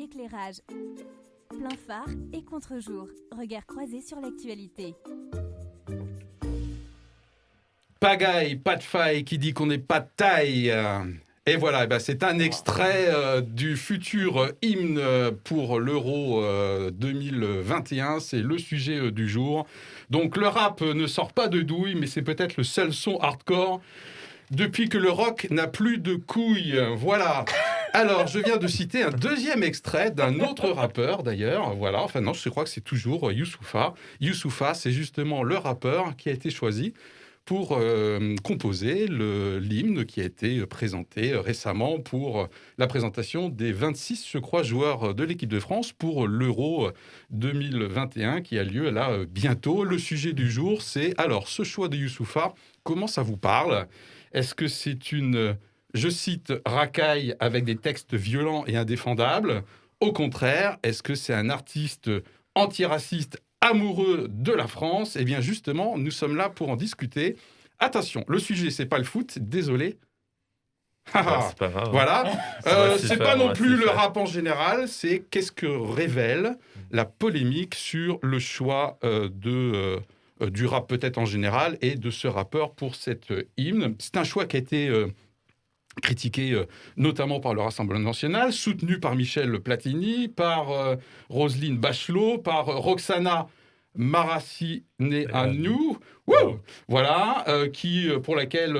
Éclairage. Plein phare et contre-jour. Regard croisé sur l'actualité. Pagaille, pas de faille, qui dit qu'on n'est pas de taille. Et voilà, c'est un extrait du futur hymne pour l'Euro 2021. C'est le sujet du jour. Donc le rap ne sort pas de douille, mais c'est peut-être le seul son hardcore depuis que le rock n'a plus de couilles. Voilà. Alors, je viens de citer un deuxième extrait d'un autre rappeur, d'ailleurs. Voilà, enfin non, je crois que c'est toujours Youssoupha. Youssoupha, c'est justement le rappeur qui a été choisi pour composer l'hymne qui a été présenté récemment pour la présentation des 26, je crois, joueurs de l'équipe de France pour l'Euro 2021 qui a lieu là bientôt. Le sujet du jour, c'est alors ce choix de Youssoupha, comment ça vous parle ? Est-ce que c'est une, je cite, racaille avec des textes violents et indéfendables ? Au contraire, est-ce que c'est un artiste antiraciste amoureux de la France? Eh bien, justement, nous sommes là pour en discuter. Attention, le sujet, c'est pas le foot, désolé. C'est pas grave. Voilà. C'est pas non plus le rap en général, c'est qu'est-ce que révèle la polémique sur le choix du rap peut-être en général et de ce rappeur pour cette hymne. C'est un choix qui a été critiqué notamment par le Rassemblement national, soutenu par Michel Platini, par Roselyne Bachelot, par Roxana Maracineanu, voilà, pour laquelle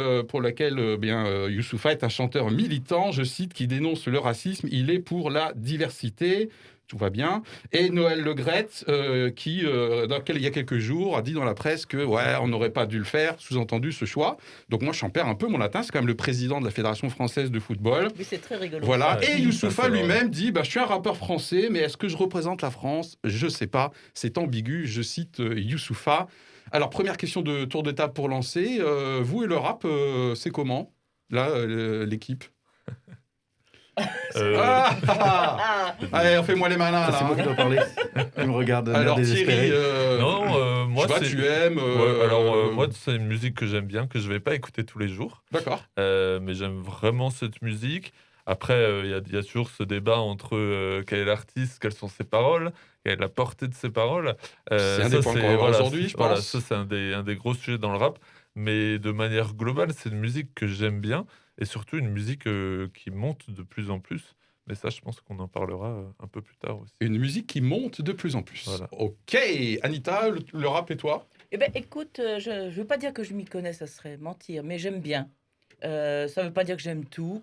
Youssoupha est un chanteur militant, je cite, qui dénonce le racisme. Il est pour la diversité. Tout va bien. Et Noël Le Graët, dans lequel il y a quelques jours, a dit dans la presse que on n'aurait pas dû le faire, sous-entendu ce choix. Donc moi, j'en perds un peu mon latin. C'est quand même le président de la Fédération française de football. Oui, c'est très rigolo. Voilà. Ça, et Youssoupha lui-même dit je suis un rappeur français, mais est-ce que je représente la France ? Je sais pas. C'est ambigu. Je cite Youssoupha. Alors, première question de tour de table pour lancer. Vous et le rap, c'est comment, là, l'équipe ? Allez, fais-moi les malins, là. C'est moi qui dois parler. Il me regarde. Alors, Thierry, moi, tu aimes. Moi, c'est une musique que j'aime bien, que je vais pas écouter tous les jours. D'accord. Mais j'aime vraiment cette musique. Après, il y a toujours ce débat entre quel est l'artiste, quelles sont ses paroles, quelle est la portée de ses paroles. C'est un des points qu'on va voir aujourd'hui, je pense. Voilà, ça, c'est un des gros sujets dans le rap. Mais de manière globale, c'est une musique que j'aime bien. Et surtout une musique qui monte de plus en plus. Mais ça, je pense qu'on en parlera un peu plus tard aussi. Une musique qui monte de plus en plus. Voilà. Ok, Anita, le rap et toi ? Eh ben, écoute, je ne veux pas dire que je m'y connais, ça serait mentir, mais j'aime bien. Ça ne veut pas dire que j'aime tout,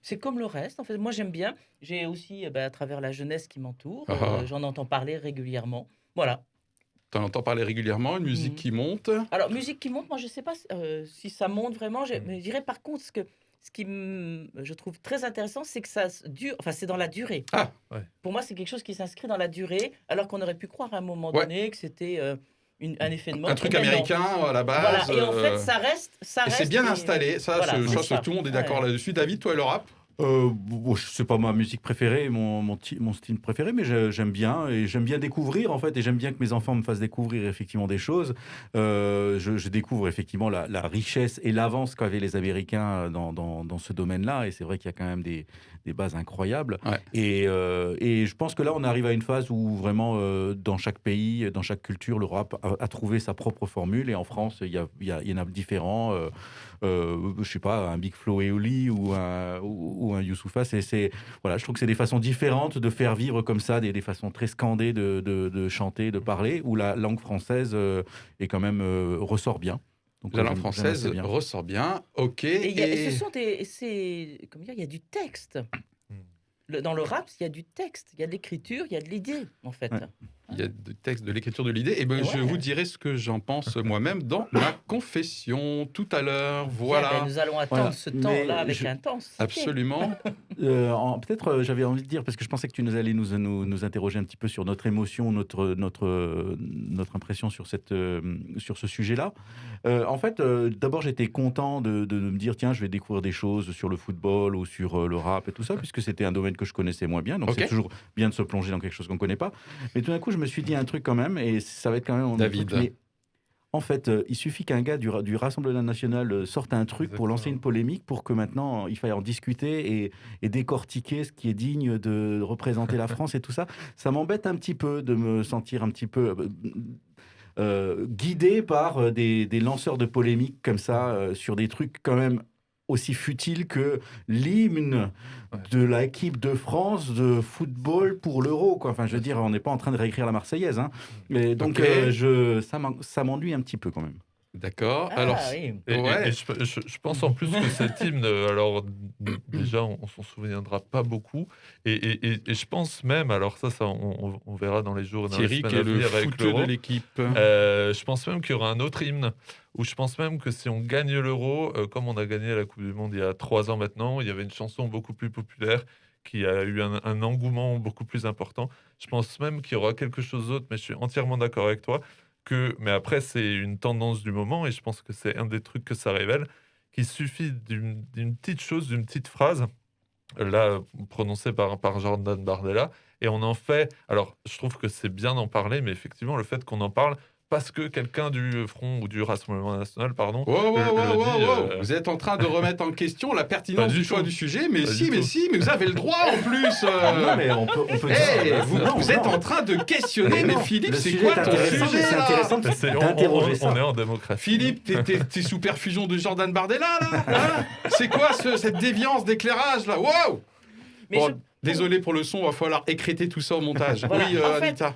c'est comme le reste. En fait, moi, j'aime bien. J'ai aussi, à travers la jeunesse qui m'entoure, j'en entends parler régulièrement. Voilà. Tu en entends parler régulièrement, une musique qui monte ? Alors, musique qui monte, moi, je ne sais pas si ça monte vraiment. Mais je dirais par contre, ce qui je trouve très intéressant, c'est que ça dure. Enfin, c'est dans la durée. Ah, ouais. Pour moi, c'est quelque chose qui s'inscrit dans la durée, alors qu'on aurait pu croire à un moment donné que c'était un effet de mode. Un truc américain à la base. Voilà. Et en fait, ça reste. Et c'est bien installé. Ça, voilà, je pense que tout le monde est d'accord là-dessus. David, toi, le rap ? C'est pas ma musique préférée, mon style préféré, mais j'aime bien et j'aime bien découvrir en fait, et j'aime bien que mes enfants me fassent découvrir effectivement des choses. Je découvre effectivement la richesse et l'avance qu'avaient les Américains dans ce domaine-là, et c'est vrai qu'il y a quand même des bases incroyables. Ouais. Et je pense que là, on arrive à une phase où vraiment, dans chaque pays, dans chaque culture, le rap a trouvé sa propre formule. Et en France, il y en a différents. Je sais pas, un Big Flo et Oli ou un Youssoupha, voilà, je trouve que c'est des façons différentes de faire vivre comme ça, des façons très scandées de chanter, de parler, où la langue française est quand même ressort bien. Donc, la langue française ressort bien, ok. Et comment dire, il y a du texte. Dans le rap, il y a du texte, il y a de l'écriture, il y a de l'idée, en fait. Ouais. Il y a du texte, de l'écriture, de l'idée. Et je vous dirai ce que j'en pense moi-même dans ma confession tout à l'heure. Voilà. Nous allons attendre ce temps-là avec intensité. Absolument. Peut-être j'avais envie de dire, parce que je pensais que tu allais nous interroger un petit peu sur notre émotion, notre impression sur ce sujet-là. En fait, d'abord, j'étais content de me dire, tiens, je vais découvrir des choses sur le football ou sur le rap et tout ça, puisque c'était un domaine que je connaissais moins bien. Donc, c'est toujours bien de se plonger dans quelque chose qu'on ne connaît pas. Mais tout d'un coup, je me suis dit un truc quand même, et ça va être quand même... David. En fait, il suffit qu'un gars du Rassemblement national sorte un truc pour lancer une polémique, pour que maintenant il faille en discuter et décortiquer ce qui est digne de représenter la France et tout ça. Ça m'embête un petit peu de me sentir un petit peu guidé par des lanceurs de polémiques comme ça sur des trucs quand même aussi futiles que l'hymne de l'équipe de France de football pour l'Euro, quoi. Enfin, je veux dire, on n'est pas en train de réécrire la Marseillaise, hein. Mais donc, ça m'ennuie un petit peu quand même. D'accord. Ah, Alors, oui. Et je pense en plus que cet hymne, alors déjà, on s'en souviendra pas beaucoup. Et je pense même, alors ça on verra dans les jours et dans Thierry, les qui semaines est à le venir avec footeux l'Euro. de l'équipe. Je pense même qu'il y aura un autre hymne, où je pense même que si on gagne l'Euro, comme on a gagné la Coupe du Monde il y a 3 ans maintenant, il y avait une chanson beaucoup plus populaire qui a eu un engouement beaucoup plus important. Je pense même qu'il y aura quelque chose d'autre, mais je suis entièrement d'accord avec toi. Mais après, c'est une tendance du moment, et je pense que c'est un des trucs que ça révèle, qu'il suffit d'une petite chose, d'une petite phrase, là, prononcée par Jordan Bardella, et on en fait... Alors, je trouve que c'est bien d'en parler, mais effectivement, le fait qu'on en parle, parce que quelqu'un du Front ou du Rassemblement National, pardon, Wow. dit... Vous êtes en train de remettre en question la pertinence Pas du du choix tout. du sujet, mais Pas si, du mais tout. si, mais vous avez le droit en plus. Non, mais on peut Vous êtes en train de questionner, mais Philippe, le c'est sujet quoi est ton intéressant, mais sujet c'est là intéressant d'interroger ça. On est en démocratie. Philippe, t'es sous perfusion de Jordan Bardella là, hein? C'est quoi cette déviance d'éclairage là? Wow. Mais Bon, désolé pour le son, va falloir écréter tout ça au montage. Voilà, Oui, en fait, Anita.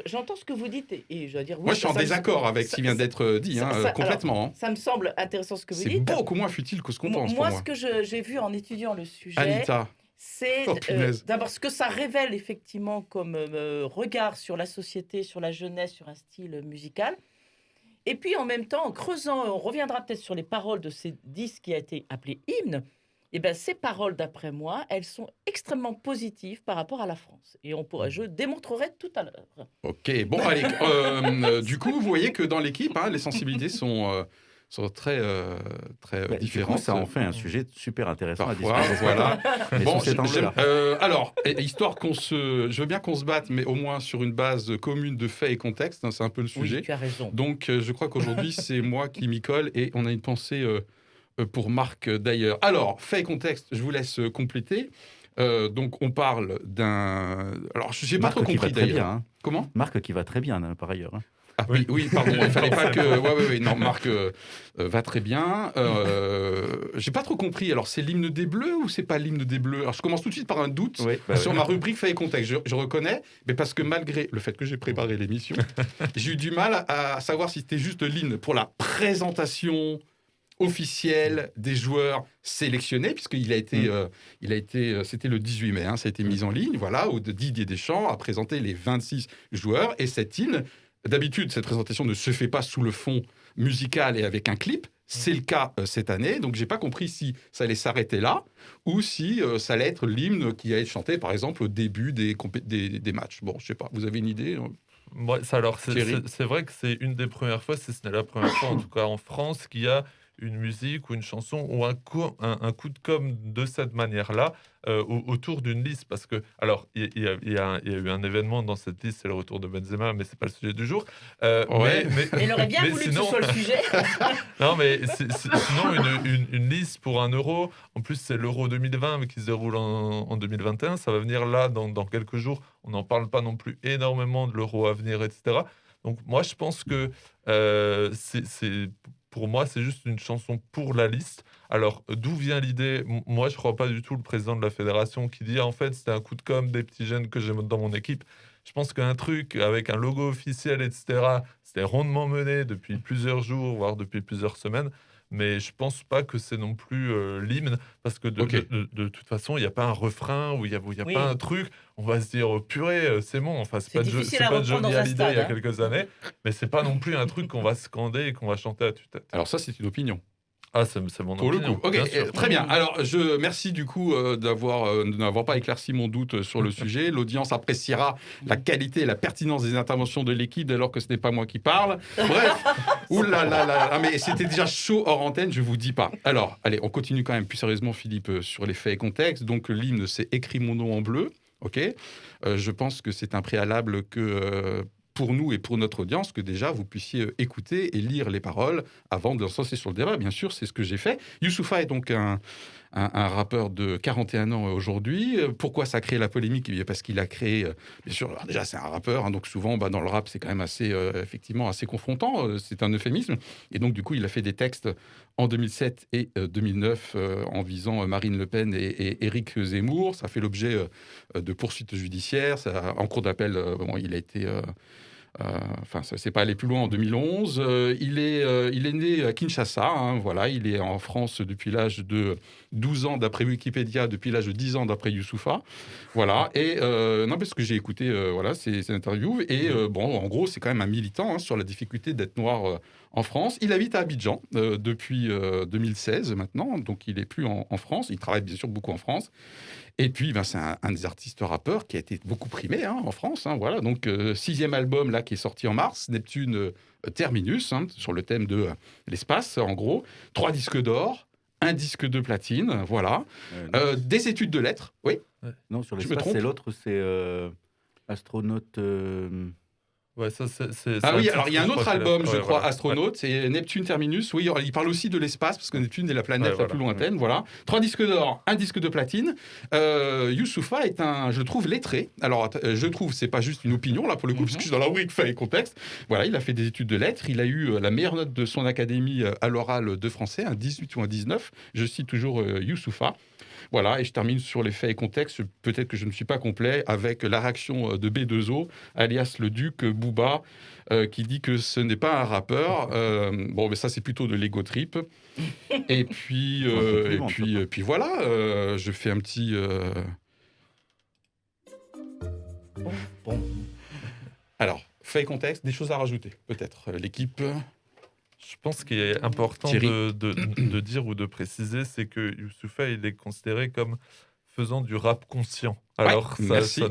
J'entends ce que vous dites et je dois dire oui. Moi, je suis en ça me- désaccord avec ce qui vient d'être dit, hein, ça- complètement. hein. Ça me semble intéressant ce que vous C'est dites. beaucoup moins futile que ce qu'on pense pour Moi, moi. ce que j'ai vu en étudiant le sujet, Anita. c'est Oh, punaise. d'abord ce que ça révèle effectivement comme regard sur la société, sur la jeunesse, sur un style musical. Et puis en même temps, en creusant, on reviendra peut-être sur les paroles de ces disques qui a été appelé hymne. Et bien, ces paroles, d'après moi, elles sont extrêmement positives par rapport à la France. Et je démontrerai tout à l'heure. Ok, bon, allez. Du coup, vous voyez que dans l'équipe, hein, les sensibilités sont très, très Du différentes. coup, ça en fait un sujet super intéressant Parfois, à discuter. voilà. Mais Bon, sous cet angle-là. alors, histoire je veux bien qu'on se batte, mais au moins sur une base commune de faits et contexte, hein, c'est un peu le sujet. Oui, tu as raison. Donc, je crois qu'aujourd'hui, c'est moi qui m'y colle et on a une pensée pour Marc d'ailleurs. Alors, fait et contexte, je vous laisse compléter. Donc, on parle d'un... Alors, je n'ai pas Marc trop qui va compris très d'ailleurs. bien, hein. Comment ? Marc qui va très bien, hein, par ailleurs. hein. Ah oui, pardon, il fallait pas que... Ouais, non, Marc va très bien. J'ai pas trop compris. Alors, c'est l'hymne des Bleus ou c'est pas l'hymne des Bleus ? Alors, je commence tout de suite par un doute Oui, sur ma rubrique fait et contexte. Je reconnais, mais parce que malgré le fait que j'ai préparé l'émission, j'ai eu du mal à savoir si c'était juste l'hymne pour la présentation officielle des joueurs sélectionnés, puisqu'il a été, c'était le 18 mai, hein, ça a été mis en ligne, voilà, où Didier Deschamps a présenté les 26 joueurs, et cet hymne, d'habitude, cette présentation ne se fait pas sous le fond musical et avec un clip, c'est le cas cette année, donc j'ai pas compris si ça allait s'arrêter là, ou si ça allait être l'hymne qui allait être chanté, par exemple, au début des matchs. Bon, je sais pas, vous avez une idée ? Moi, c'est vrai que c'est une des premières fois, si ce n'est la première fois, en tout cas en France, qu'il y a une musique ou une chanson ou un coup de com' de cette manière-là autour d'une liste. Parce que, alors, il y a eu un événement dans cette liste, c'est le retour de Benzema, mais c'est pas le sujet du jour. Ouais. Mais Il aurait bien mais voulu sinon- que ce soit le sujet. non, mais sinon, une liste pour un euro, en plus, c'est l'euro 2020, mais qui se déroule en 2021. Ça va venir là, dans quelques jours. On n'en parle pas non plus énormément de l'euro à venir, etc. Donc, moi, je pense que pour moi, c'est juste une chanson pour la liste. Alors, d'où vient l'idée ? Moi, je ne crois pas du tout le président de la fédération qui dit, en fait, c'était un coup de com' des petits jeunes que j'ai dans mon équipe. Je pense qu'un truc avec un logo officiel, etc., c'était rondement mené depuis plusieurs jours, voire depuis plusieurs semaines. Mais je ne pense pas que c'est non plus l'hymne, parce que de toute façon, il n'y a pas un refrain ou il n'y a pas un truc. On va se dire, oh, purée, c'est bon. Enfin, c'est pas difficile c'est à pas reprendre Johnny dans un Hallyday stade, il y a hein. quelques années, mais c'est pas non plus un truc qu'on va scander et qu'on va chanter à tue-tête. Alors ça, c'est une opinion. Ah, c'est mon Pour le opinion. coup. Ok, bien sûr. très bien. Alors, je merci du coup de n'avoir pas éclairci mon doute sur le sujet. L'audience appréciera la qualité et la pertinence des interventions de l'équipe, dès lors que ce n'est pas moi qui parle. Bref, oulala, ah, mais c'était déjà chaud hors antenne, je vous dis pas. Alors, allez, on continue quand même plus sérieusement, Philippe, sur les faits et contextes. Donc, l'hymne, c'est écrit mon nom en bleu. Ok. Je pense que c'est un préalable que pour nous et pour notre audience que déjà vous puissiez écouter et lire les paroles avant de lancer sur le débat. Bien sûr, c'est ce que j'ai fait. Youssoupha est donc un rappeur de 41 ans aujourd'hui. Pourquoi ça a créé la polémique? Parce qu'il a créé, bien sûr, alors déjà c'est un rappeur, hein, donc souvent dans le rap c'est quand même assez, effectivement, assez confrontant, c'est un euphémisme. Et donc du coup il a fait des textes en 2007 et 2009 en visant Marine Le Pen et Éric Zemmour. Ça a fait l'objet de poursuites judiciaires. En cours d'appel, il a été... Enfin, ça ne s'est pas allé plus loin en 2011. Il est né à Kinshasa. Hein, voilà, il est en France depuis l'âge de 12 ans, d'après Wikipédia, depuis l'âge de 10 ans, d'après Youssoupha. Voilà. Et non, parce que j'ai écouté ces interviews. Et en gros, c'est quand même un militant sur la difficulté d'être noir en France. Il habite à Abidjan depuis 2016 maintenant. Donc, il n'est plus en France. Il travaille bien sûr beaucoup en France. Et puis, c'est un des artistes rappeurs qui a été beaucoup primé en France. Hein, voilà. Donc, 6e album là, qui est sorti en mars, Neptune Terminus, sur le thème de l'espace, en gros. 3 disques d'or, 1 disque de platine, voilà. Des études de lettres, oui. Non, sur Je me l'espace, trompe c'est l'autre, c'est astronaute... Ouais, ça, c'est Ah un oui, titre, alors il y a un je autre crois, album, qu'il a- je ouais, crois, voilà. Astronaute, c'est Neptune Terminus. Oui, il parle aussi de l'espace, parce que Neptune est la planète Ouais, la plus voilà. lointaine, voilà. 3 disques d'or, 1 disque de platine. Youssoupha est je trouve, lettré. Alors, je trouve, c'est pas juste une opinion, là, pour le coup, parce que je suis dans la rubrique fait et contexte. Voilà, il a fait des études de lettres. Il a eu la meilleure note de son académie à l'oral de français, un 18 ou un 19. Je cite toujours Youssoupha. Voilà, et je termine sur les faits et contextes. Peut-être que je ne suis pas complet avec la réaction de B2O, alias le Duc Booba, qui dit que ce n'est pas un rappeur. Mais ça, c'est plutôt de l'ego trip. Et puis, voilà, je fais un petit... Bon. Alors, faits et contextes, des choses à rajouter, peut-être. L'équipe... Je pense qu'il est important Thierry. de dire ou de préciser, c'est que Youssoupha, il est considéré comme faisant du rap conscient. Alors, merci. ça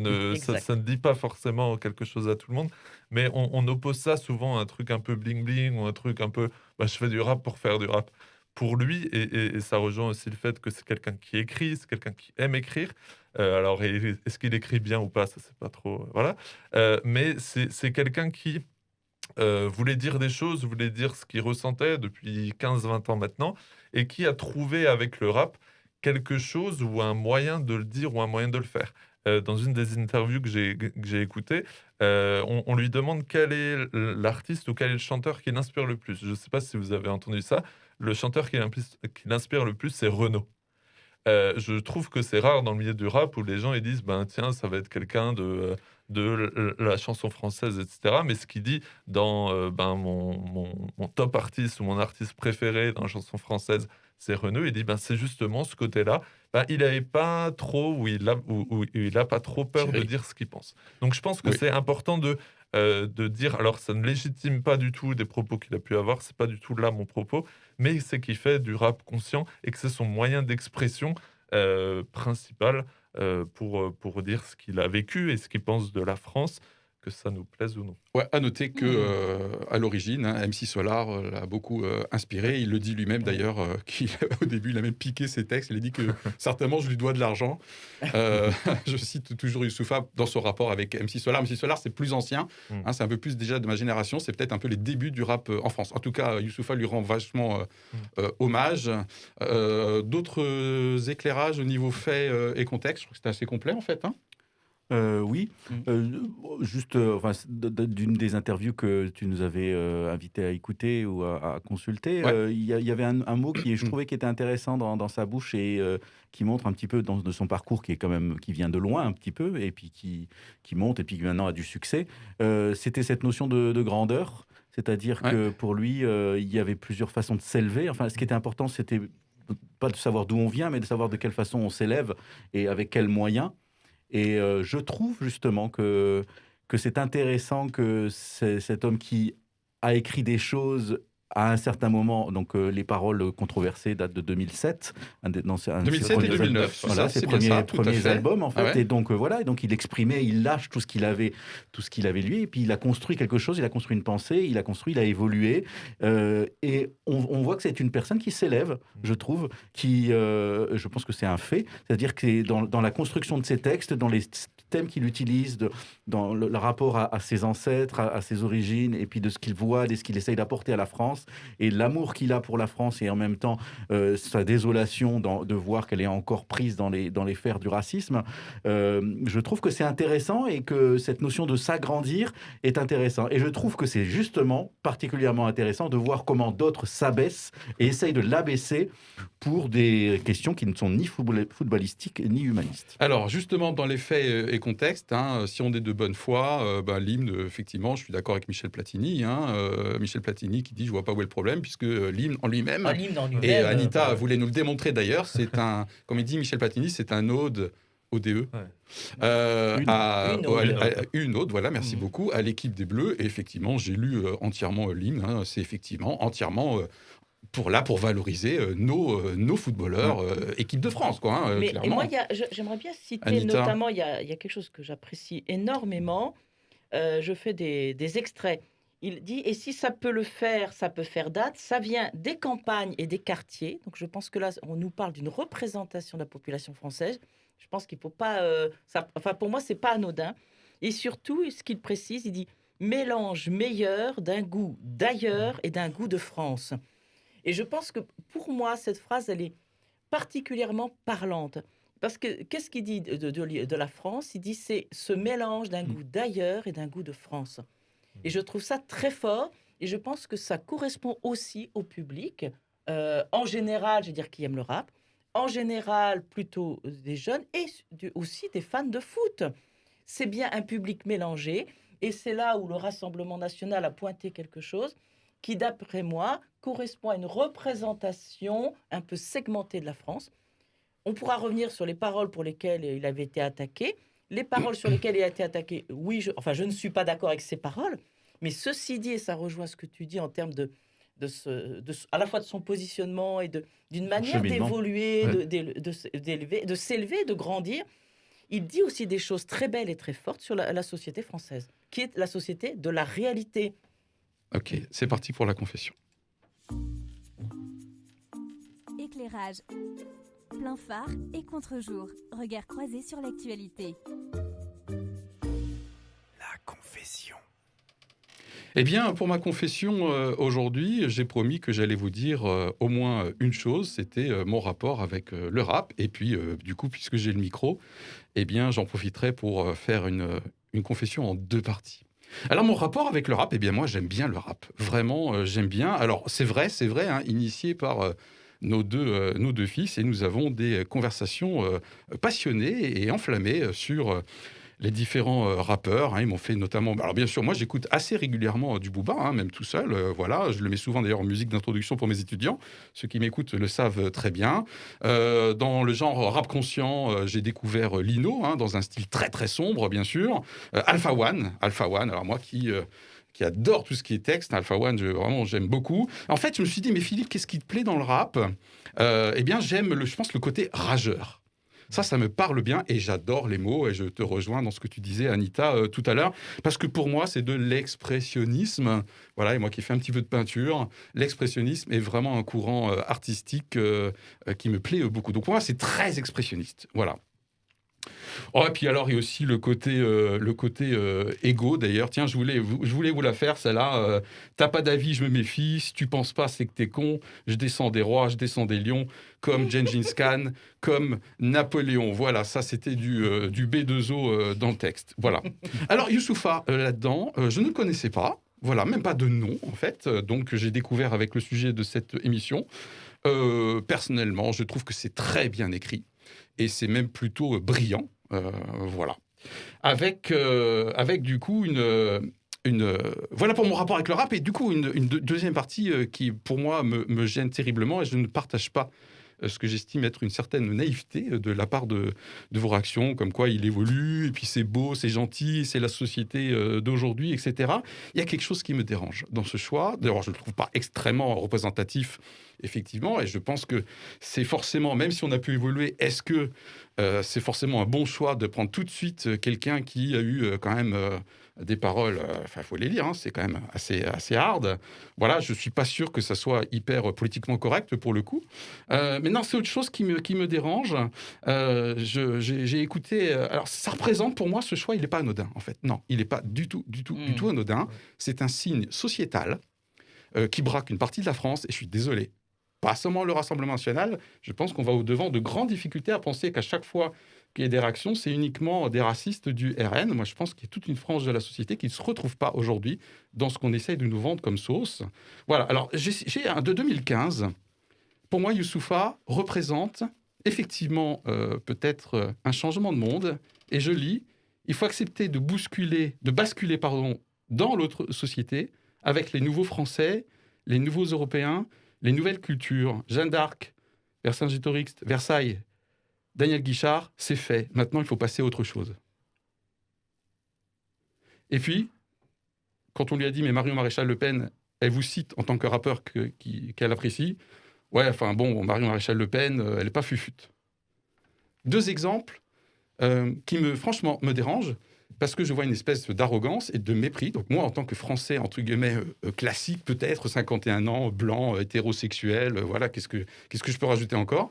ne dit pas forcément quelque chose à tout le monde, mais on oppose ça souvent à un truc un peu bling-bling ou un truc un peu je fais du rap pour faire du rap. Pour lui, et ça rejoint aussi le fait que c'est quelqu'un qui écrit, c'est quelqu'un qui aime écrire. Alors, est-ce qu'il écrit bien ou pas, ça c'est pas trop... voilà. Mais c'est quelqu'un qui voulait dire des choses, voulait dire ce qu'il ressentait depuis 15-20 ans maintenant, et qui a trouvé avec le rap quelque chose ou un moyen de le dire ou un moyen de le faire. Dans une des interviews que j'ai écoutées, on lui demande quel est l'artiste ou quel est le chanteur qui l'inspire le plus. Je ne sais pas si vous avez entendu ça. Le chanteur qui l'inspire le plus, c'est Renaud. Je trouve que c'est rare dans le milieu du rap où les gens ils disent tiens, ça va être quelqu'un de la chanson française, etc. Mais ce qu'il dit dans mon top artiste ou mon artiste préféré dans la chanson française, c'est Renaud. Il dit c'est justement ce côté-là. Il n'avait pas trop, ou il a pas trop peur de dire ce qu'il pense. Donc je pense que c'est important de dire, alors ça ne légitime pas du tout des propos qu'il a pu avoir, c'est pas du tout là mon propos, mais c'est qu'il fait du rap conscient et que c'est son moyen d'expression principal pour dire ce qu'il a vécu et ce qu'il pense de la France, que ça nous plaise ou non. Ouais, à noter que à l'origine, MC Solar l'a beaucoup inspiré. Il le dit lui-même d'ailleurs, qu'au début, il a même piqué ses textes. Il a dit que certainement, je lui dois de l'argent. Je cite toujours Youssoupha dans son rapport avec MC Solar. MC Solar, c'est plus ancien. C'est un peu plus déjà de ma génération. C'est peut-être un peu les débuts du rap en France. En tout cas, Youssoupha lui rend vachement hommage. D'autres éclairages au niveau fait et contexte. Je crois que c'était assez complet en fait. Oui, juste d'une des interviews que tu nous avais invité à écouter ou à consulter, il y avait un mot qui je trouvais qui était intéressant dans sa bouche et qui montre un petit peu de son parcours qui vient de loin un petit peu et puis qui monte et puis qui maintenant a du succès. C'était cette notion de grandeur, c'est-à-dire que pour lui, il y avait plusieurs façons de s'élever. Enfin, ce qui était important, c'était pas de savoir d'où on vient, mais de savoir de quelle façon on s'élève et avec quels moyens. Et je trouve justement que c'est intéressant que cet homme qui a écrit des choses à un certain moment, donc les paroles controversées datent de 2007. 2007 et 2009. Voilà, c'est ses bien ça, tout à premiers fait. albums en fait. Ah ouais. Et donc voilà, et donc il exprimait, il lâche tout ce qu'il avait lui, et puis il a construit quelque chose, il a construit une pensée, il a évolué, et on voit que c'est une personne qui s'élève, je trouve, je pense que c'est un fait, c'est-à-dire que dans la construction de ses textes, dans les thèmes qu'il utilise, dans le rapport à ses ancêtres, à ses origines, et puis de ce qu'il voit, de ce qu'il essaye d'apporter à la France, et l'amour qu'il a pour la France, et en même temps sa désolation de voir qu'elle est encore prise dans les fers du racisme. Je trouve que c'est intéressant, et que cette notion de s'agrandir est intéressant. Et je trouve que c'est justement particulièrement intéressant de voir comment d'autres s'abaissent et essayent de l'abaisser pour des questions qui ne sont ni footballistiques ni humanistes. Alors, justement, dans les faits et contextes, si on est de bonne foi, l'hymne, effectivement, je suis d'accord avec Michel Platini. Michel Platini qui dit « Je vois pas où est le problème », puisque l'hymne en lui-même, et Anita voulait nous le démontrer d'ailleurs, c'est comme il dit Michel Platini, c'est un ode ODE. Ouais. Une ode, voilà, merci beaucoup, à l'équipe des Bleus. Et effectivement, j'ai lu entièrement l'hymne. C'est effectivement entièrement pour valoriser nos footballeurs, équipe de France, quoi. Et moi, j'aimerais bien citer, Anita. Notamment, il y a quelque chose que j'apprécie énormément. Je fais des extraits. Il dit « Et si ça peut le faire, ça peut faire date. Ça vient des campagnes et des quartiers. » Donc, je pense que là, on nous parle d'une représentation de la population française. Je pense qu'il ne faut pas... pour moi, ce n'est pas anodin. Et surtout, ce qu'il précise, il dit « Mélange meilleur d'un goût d'ailleurs et d'un goût de France. » Et je pense que, pour moi, cette phrase, elle est particulièrement parlante. Parce que, qu'est-ce qu'il dit de la France ? Il dit « C'est ce mélange d'un goût d'ailleurs et d'un goût de France. » Et je trouve ça très fort. Et je pense que ça correspond aussi au public. En général, je veux dire, qui aime le rap. En général, plutôt des jeunes et aussi des fans de foot. C'est bien un public mélangé. Et c'est là où le Rassemblement national a pointé quelque chose qui, d'après moi, correspond à une représentation un peu segmentée de la France. On pourra revenir sur les paroles pour lesquelles il avait été attaqué. Les paroles sur lesquelles il a été attaqué, oui, je ne suis pas d'accord avec ces paroles. Mais ceci dit, et ça rejoint ce que tu dis en termes à la fois de son positionnement et d'une manière d'évoluer, de s'élever, de grandir, il dit aussi des choses très belles et très fortes sur la société française, qui est la société de la réalité. Ok, c'est parti pour la confession. Éclairage, plein phare et contre-jour, regard croisé sur l'actualité. La confession. Eh bien, pour ma confession aujourd'hui, j'ai promis que j'allais vous dire au moins une chose, c'était mon rapport avec le rap. Et puis, du coup, puisque j'ai le micro, eh bien, j'en profiterai pour faire une confession en deux parties. Alors, mon rapport avec le rap, eh bien, moi, j'aime bien le rap. Vraiment, j'aime bien. Alors, c'est vrai, initié par nos deux fils, et nous avons des conversations passionnées et enflammées sur les différents rappeurs. Ils m'ont fait notamment... Alors, bien sûr, moi, j'écoute assez régulièrement du Booba, même tout seul. Voilà, je le mets souvent, d'ailleurs, en musique d'introduction pour mes étudiants. Ceux qui m'écoutent le savent très bien. Dans le genre rap conscient, j'ai découvert Lino, dans un style très, très sombre, bien sûr. Alpha One, alors moi qui adore tout ce qui est texte, Alpha One, vraiment, j'aime beaucoup. En fait, je me suis dit, mais Philippe, qu'est-ce qui te plaît dans le rap ? Eh bien, j'aime, je pense, le côté rageur. Ça me parle bien et j'adore les mots, et je te rejoins dans ce que tu disais, Anita, tout à l'heure, parce que pour moi, c'est de l'expressionnisme. Voilà, et moi qui fais un petit peu de peinture, l'expressionnisme est vraiment un courant artistique qui me plaît beaucoup. Donc pour moi, c'est très expressionniste. Voilà. Oh, et puis alors, il y a aussi le côté égo, d'ailleurs. Tiens, je voulais vous la faire, celle-là. T'as pas d'avis, je me méfie. Si tu penses pas, c'est que t'es con. Je descends des rois, je descends des lions, comme Gengis Khan, comme Napoléon. Voilà, ça, c'était du B2O dans le texte. Voilà. Alors, Youssoupha, là-dedans, je ne le connaissais pas. Voilà, même pas de nom, en fait. Donc, j'ai découvert avec le sujet de cette émission. Personnellement, je trouve que c'est très bien écrit. Et c'est même plutôt brillant, voilà. Avec du coup voilà pour mon rapport avec le rap, et du coup une deuxième partie qui pour moi me gêne terriblement, et je ne partage pas ce que j'estime être une certaine naïveté de la part de vos réactions, comme quoi il évolue, et puis c'est beau, c'est gentil, c'est la société d'aujourd'hui, etc. Il y a quelque chose qui me dérange dans ce choix. D'ailleurs, je ne le trouve pas extrêmement représentatif, effectivement, et je pense que c'est forcément, même si on a pu évoluer, est-ce que c'est forcément un bon choix de prendre tout de suite quelqu'un qui a eu quand même des paroles, il faut les lire, hein, c'est quand même assez hard. Voilà, je ne suis pas sûr que ça soit hyper politiquement correct pour le coup. Mais non, c'est autre chose qui me dérange. J'ai écouté... alors, ça représente pour moi, ce choix, il n'est pas anodin, en fait. Non, il n'est pas du tout anodin. C'est un signe sociétal qui braque une partie de la France, et je suis désolé. Pas seulement le Rassemblement national, je pense qu'on va au-devant de grandes difficultés à penser qu'à chaque fois qu'il y a des réactions, c'est uniquement des racistes du RN. Moi, je pense qu'il y a toute une frange de la société qui ne se retrouve pas aujourd'hui dans ce qu'on essaye de nous vendre comme sauce. Voilà, alors j'ai un de 2015. Pour moi, Youssoupha représente effectivement peut-être un changement de monde. Et je lis, il faut accepter de basculer dans l'autre société avec les nouveaux Français, les nouveaux Européens, les nouvelles cultures. Jeanne d'Arc, Vercingétorix, Versailles, Daniel Guichard, c'est fait. Maintenant, il faut passer à autre chose. Et puis, quand on lui a dit, mais Marion Maréchal Le Pen, elle vous cite en tant que rappeur qu'elle apprécie. Ouais, enfin bon, Marion Maréchal Le Pen, elle n'est pas fufute. 2 exemples qui franchement me dérangent, parce que je vois une espèce d'arrogance et de mépris. Donc moi, en tant que Français, entre guillemets, classique peut-être, 51 ans, blanc, hétérosexuel, voilà, qu'est-ce que je peux rajouter encore ?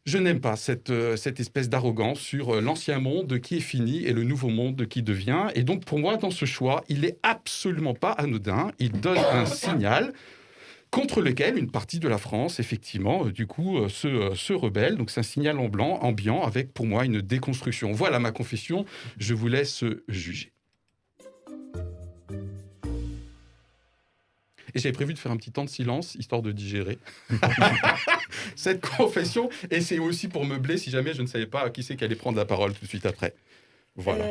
Je n'aime pas cette espèce d'arrogance sur l'ancien monde qui est fini et le nouveau monde qui devient. Et donc, pour moi, dans ce choix, il n'est absolument pas anodin. Il donne un signal contre lequel une partie de la France, effectivement, du coup, se rebelle. Donc, c'est un signal ambiant avec, pour moi, une déconstruction. Voilà ma confession. Je vous laisse juger. Et j'avais prévu de faire un petit temps de silence, histoire de digérer cette confession. Et c'est aussi pour meubler, si jamais je ne savais pas qui c'est qui allait prendre la parole tout de suite après. Voilà.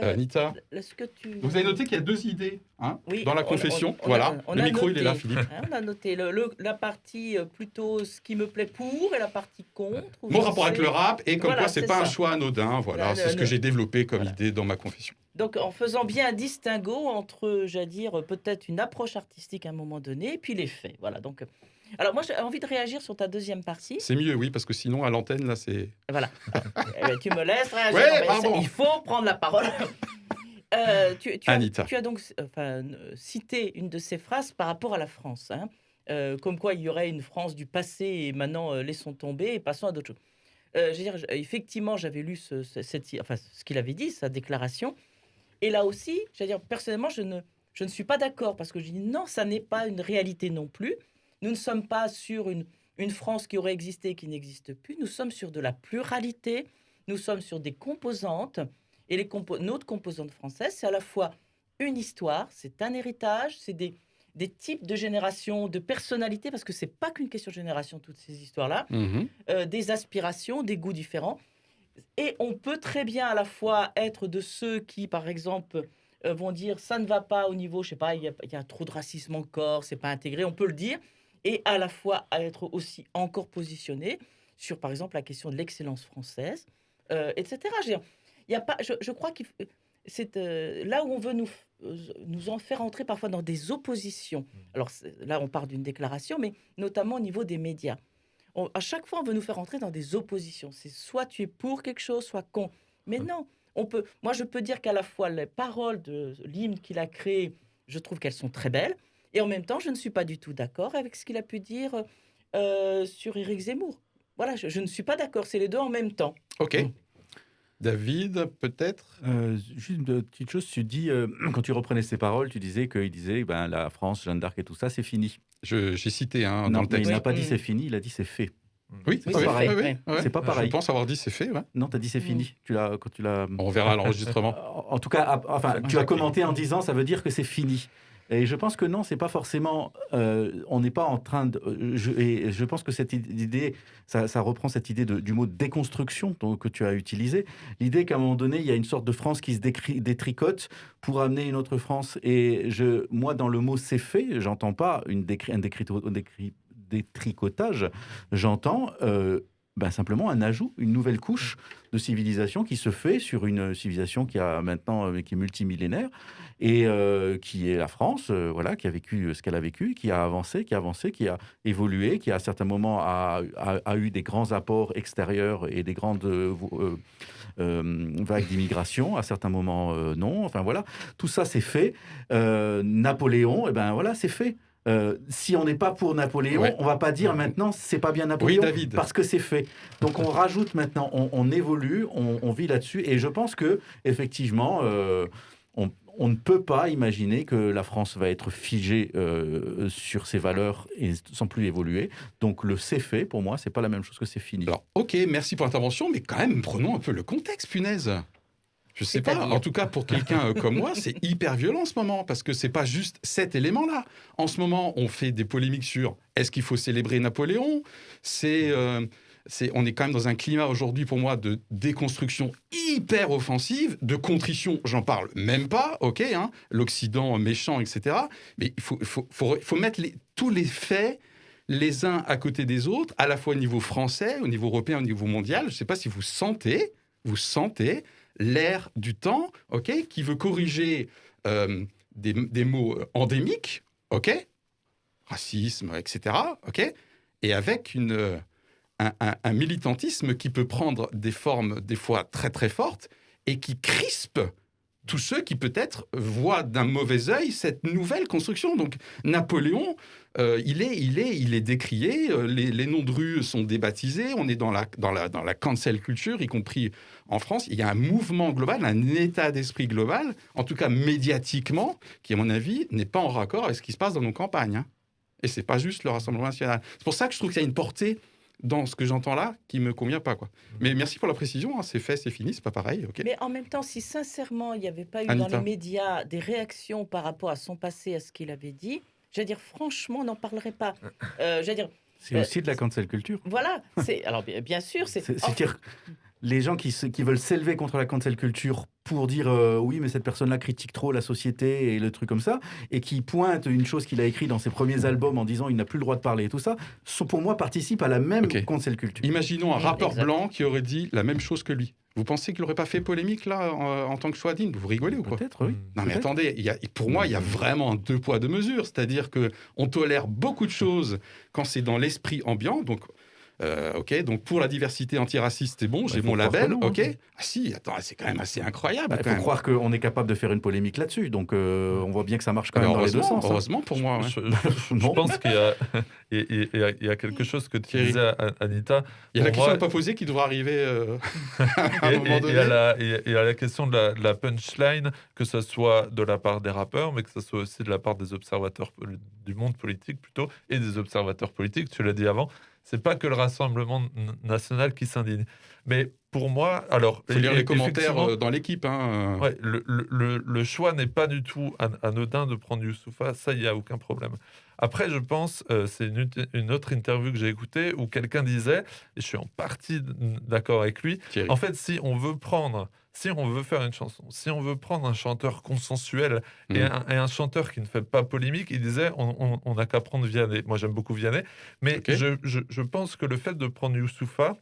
Anita, ce que tu... vous avez noté qu'il y a 2 idées oui, dans la confession. Le micro, il est là, Philippe. On a noté la partie plutôt ce qui me plaît pour et la partie contre. Mon rapport avec le rap, et comme voilà, quoi c'est pas un choix anodin. Voilà, c'est ce que j'ai développé comme idée dans ma confession. Donc, en faisant bien un distinguo entre, j'allais dire, peut-être une approche artistique à un moment donné, et puis les faits. Voilà, donc... Alors, moi, j'ai envie de réagir sur ta deuxième partie. C'est mieux, oui, parce que sinon, à l'antenne, là, c'est... Voilà. Tu me laisses réagir. Ouais, pardon. Il faut prendre la parole. Anita. Tu as donc cité une de ces phrases par rapport à la France. Comme quoi, il y aurait une France du passé, et maintenant, laissons tomber et passons à d'autres choses. Je veux dire, effectivement, j'avais lu ce qu'il avait dit, sa déclaration. Et là aussi, je veux dire, personnellement, je ne suis pas d'accord, parce que je dis non, ça n'est pas une réalité non plus. Nous ne sommes pas sur une France qui aurait existé et qui n'existe plus. Nous sommes sur de la pluralité. Nous sommes sur des composantes. Et notre composante française, c'est à la fois une histoire, c'est un héritage, c'est des types de générations, de personnalités, parce que ce n'est pas qu'une question de génération, toutes ces histoires-là. Des aspirations, des goûts différents. Et on peut très bien à la fois être de ceux qui, par exemple... vont dire ça ne va pas au niveau, je sais pas, il y a trop de racisme encore, c'est pas intégré, on peut le dire, et à la fois à être aussi encore positionné sur, par exemple, la question de l'excellence française, etc. Il y a pas, je crois que c'est là où on veut nous en faire entrer parfois dans des oppositions. Alors là, on part d'une déclaration, mais notamment au niveau des médias. À chaque fois, on veut nous faire entrer dans des oppositions. C'est soit tu es pour quelque chose, soit contre. Mais non. Moi, je peux dire qu'à la fois les paroles de l'hymne qu'il a créé, je trouve qu'elles sont très belles, et en même temps, je ne suis pas du tout d'accord avec ce qu'il a pu dire sur Éric Zemmour. Voilà, je ne suis pas d'accord, c'est les deux en même temps. Ok. David, peut-être Juste une petite chose, tu dis, quand tu reprenais ses paroles, tu disais qu'il disait la France, Jeanne d'Arc et tout ça, c'est fini. J'ai cité dans Non, le mais texte. il n'a pas dit c'est fini, il a dit c'est fait. Oui, c'est pas pareil. Ouais. C'est pas pareil. Je pense avoir dit c'est fait. Ouais. Non, tu as dit c'est fini. Quand tu l'as... On verra à l'enregistrement. En tout cas, tu as commenté en disant ça veut dire que c'est fini. Et je pense que non, c'est pas forcément. On n'est pas en train de. Je pense que cette idée, ça reprend cette idée du mot déconstruction que tu as utilisé. L'idée qu'à un moment donné, il y a une sorte de France qui se détricote pour amener une autre France. Et moi, dans le mot c'est fait, j'entends pas détricotage, j'entends simplement un ajout, une nouvelle couche de civilisation qui se fait sur une civilisation qui a maintenant qui est multimillénaire et qui est la France, qui a vécu ce qu'elle a vécu, qui a avancé, qui a évolué, qui à certains moments a eu des grands apports extérieurs et des grandes vagues d'immigration, à certains moments non. Enfin voilà, tout ça c'est fait. Napoléon, c'est fait. Si on n'est pas pour Napoléon, on va pas dire maintenant c'est pas bien Napoléon, David. parce que c'est fait. Donc on rajoute maintenant, on évolue, on vit là-dessus, et je pense que effectivement, on ne peut pas imaginer que la France va être figée sur ses valeurs et sans plus évoluer. Donc le c'est fait, pour moi, c'est pas la même chose que c'est fini. Alors, ok, merci pour l'intervention, mais quand même, prenons un peu le contexte, punaise. Je sais pas, en tout cas pour quelqu'un comme moi, c'est hyper violent en ce moment, parce que c'est pas juste cet élément-là. En ce moment, on fait des polémiques sur est-ce qu'il faut célébrer Napoléon ? On est quand même dans un climat aujourd'hui, pour moi, de déconstruction hyper offensive, de contrition, j'en parle même pas, ok, l'Occident méchant, etc. Mais il faut mettre tous les faits les uns à côté des autres, à la fois au niveau français, au niveau européen, au niveau mondial. Je ne sais pas si vous sentez l'air du temps, ok, qui veut corriger des mots endémiques, ok, racisme, etc., ok, et avec un militantisme qui peut prendre des formes des fois très très fortes et qui crispe tous ceux qui peut-être voient d'un mauvais œil cette nouvelle construction. Donc Napoléon, il est décrié, les noms de rues sont débaptisés, on est dans la cancel culture, y compris en France. Il y a un mouvement global, un état d'esprit global, en tout cas médiatiquement, qui à mon avis n'est pas en raccord avec ce qui se passe dans nos campagnes. Et c'est pas juste le Rassemblement national. C'est pour ça que je trouve qu'il y a une portée dans ce que j'entends là, qui me convient pas, quoi. Mais merci pour la précision, c'est fait, c'est fini, c'est pas pareil, ok. Mais en même temps, si sincèrement, il n'y avait pas eu Anita. dans les médias des réactions par rapport à son passé, à ce qu'il avait dit, je veux dire, franchement, on n'en parlerait pas. C'est aussi de la cancel culture. Voilà, alors bien sûr, C'est-à-dire les gens qui veulent s'élever contre la cancel culture pour dire oui, mais cette personne-là critique trop la société et le truc comme ça, et qui pointent une chose qu'il a écrit dans ses premiers albums en disant il n'a plus le droit de parler et tout ça, pour moi participent à la même cancel culture. Imaginons un rappeur blanc qui aurait dit la même chose que lui. Vous pensez qu'il n'aurait pas fait polémique là en tant que Chouadine ? Vous rigolez ou quoi ? Peut-être, oui. Non mais attendez, pour moi il y a vraiment deux poids deux mesures, c'est-à-dire que on tolère beaucoup de choses quand c'est dans l'esprit ambiant, donc ok, donc pour la diversité antiraciste, c'est bon, j'ai mon label, ok. Ah si, attends, c'est quand même assez incroyable. Il faut croire qu'on est capable de faire une polémique là-dessus, donc on voit bien que ça marche quand même dans les deux sens. Heureusement pour moi. Je pense qu'il y a quelque chose que tu disais, Anita. Il y a la question à ne pas poser qui devra arriver à un moment donné. Il y a la question de la punchline, que ce soit de la part des rappeurs, mais que ce soit aussi de la part des observateurs du monde politique plutôt, et des observateurs politiques, tu l'as dit avant. C'est pas que le Rassemblement national qui s'indigne. Mais pour moi, alors... Il faut lire les commentaires dans l'équipe. Ouais, le choix n'est pas du tout anodin de prendre Youssoupha, ça, il n'y a aucun problème. Après, je pense, c'est une autre interview que j'ai écoutée, où quelqu'un disait, et je suis en partie d'accord avec lui, Thierry. En fait, si on veut faire une chanson, si on veut prendre un chanteur consensuel et un chanteur qui ne fait pas polémique, il disait on n'a qu'à prendre Vianney. Moi, j'aime beaucoup Vianney, mais je pense que le fait de prendre Youssoupha,